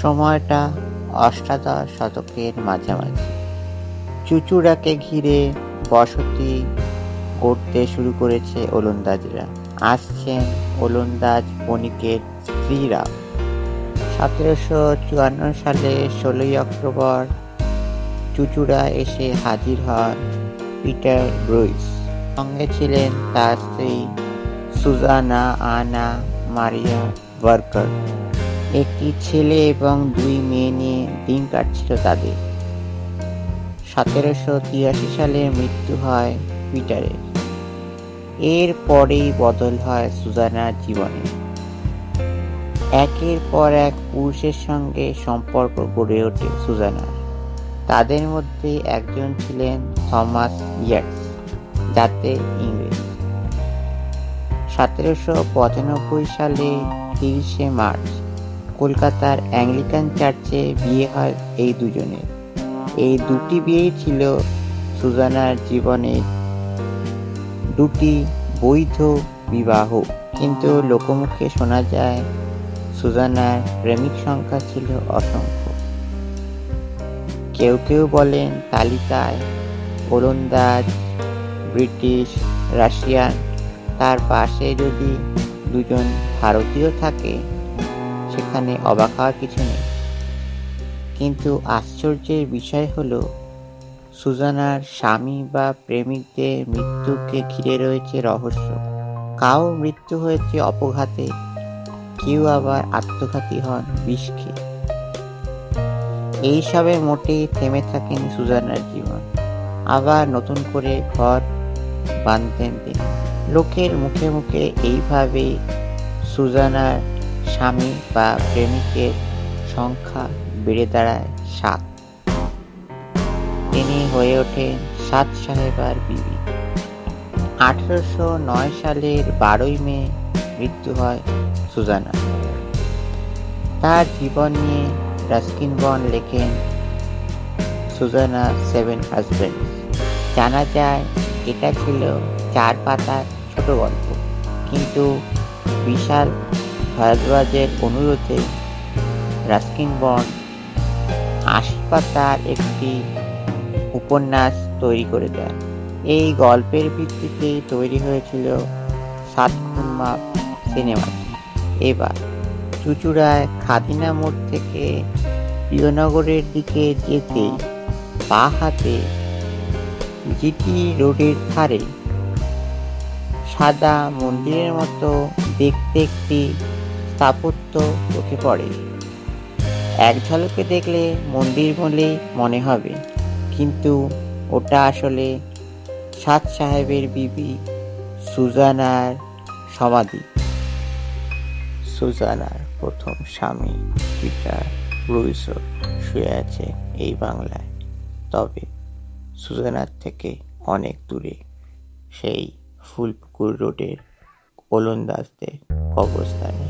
সময়টা অষ্টাদশ শতকের মাঝামাঝি। চুঁচুড়াকে ঘিরে বসতি গড়তে শুরু করেছে ওলন্দাজরা। আসছেন ওলন্দাজ বণিকের স্ত্রীরা। 1754 সালে 16 অক্টোবর চুঁচুড়া এসে হাজির হন পিটার ব্রুইস। সঙ্গে ছিলেন তার স্ত্রী সুজানা আনা মারিয়া ওয়ার্কার। একটি ছেলে এবং 2 মেয়ে নিয়ে দিন কাটছিল তাদের। 1783 সালে মৃত্যু হয় পিটারের। এর পরেই বদল হয় সুজানার জীবনে। একের পর এক পুরুষের সঙ্গে সম্পর্ক গড়ে ওঠে সুজানার। তাদের মধ্যে একজন ছিলেন থমাস ইয়াটস, যাতে ইংরেজ। 1795 সালে 30 মার্চ কলকাতার অ্যাংলিকান চার্চে বিয়ে হয় এই দুজনের। এই দুটি বিয়েই ছিল সুজানার জীবনের দুটি বৈধ বিবাহ। কিন্তু লোকমুখে শোনা যায় সুজানার প্রেমিক সংখ্যা ছিল অসংখ্য। কেউ কেউ বলেন তালিকায় ওলন্দাজ, ব্রিটিশ, রাশিয়ান, তার পাশে যদি 2জন ভারতীয় থাকে সেখানে অবাক হওয়ার কিছু নেই। কিন্তু আশ্চর্যের বিষয় হলো সুজানার স্বামী বা প্রেমিকদের মৃত্যুকে ঘিরে রয়েছে রহস্য। কাউ মৃত্যু হয়েছে অপঘাতে, কেউ আবার আত্মঘাতী হন বিষ খেয়ে। এইসবে মোটেই থেমে থাকেন সুজানার জীবন। আবার নতুন করে ঘর বাঁধতেন তিনি। লোকের মুখে মুখে এইভাবে সুজানার স্বামী বা প্রেমিকের সংখ্যা বেড়ে দাঁড়ায় 7। তিনি হয়ে ওঠেন 7 সাহেবার বিবি। 1809 সালের 12 মে মৃত্যু হয় সুজানা। তার জীবন নিয়ে রাস্কিন বন্ড লেখেন সুজানা 7 হাজব্যান্ডস। জানা যায় এটা ছিল 4 পাতার ছোট গল্প, কিন্তু বিশাল ভারদ্বাজের অনুরোধে রাস্কিন বন্ড 80 পাতার একটি উপন্যাস তৈরি করে দেন। এই গল্পের ভিত্তিতে তৈরি হয়েছিল 7 খুন মাফ সিনেমাটি। এবার চুঁচুড়ায় খাদিনা মোড় থেকে প্রিয়নগরের দিকে যেতে বাঁ হাতে জিটি রোডের ধারে সাদা মন্দিরের মতো দেখতে একটি স্থাপত্য চোখে পড়ে। এক ঝলকে দেখলে মন্দির বলেই মনে হবে, কিন্তু ওটা আসলে 7 সাহেবের বিবি সুজানার সমাধি। সুজানার প্রথম স্বামী পিটার ব্রুইসও শুয়ে আছে এই বাংলায়, তবে সুজানার থেকে অনেক দূরে, সেই ফুলপুকুর রোডের ওলন্দাজদের কবরস্থানে।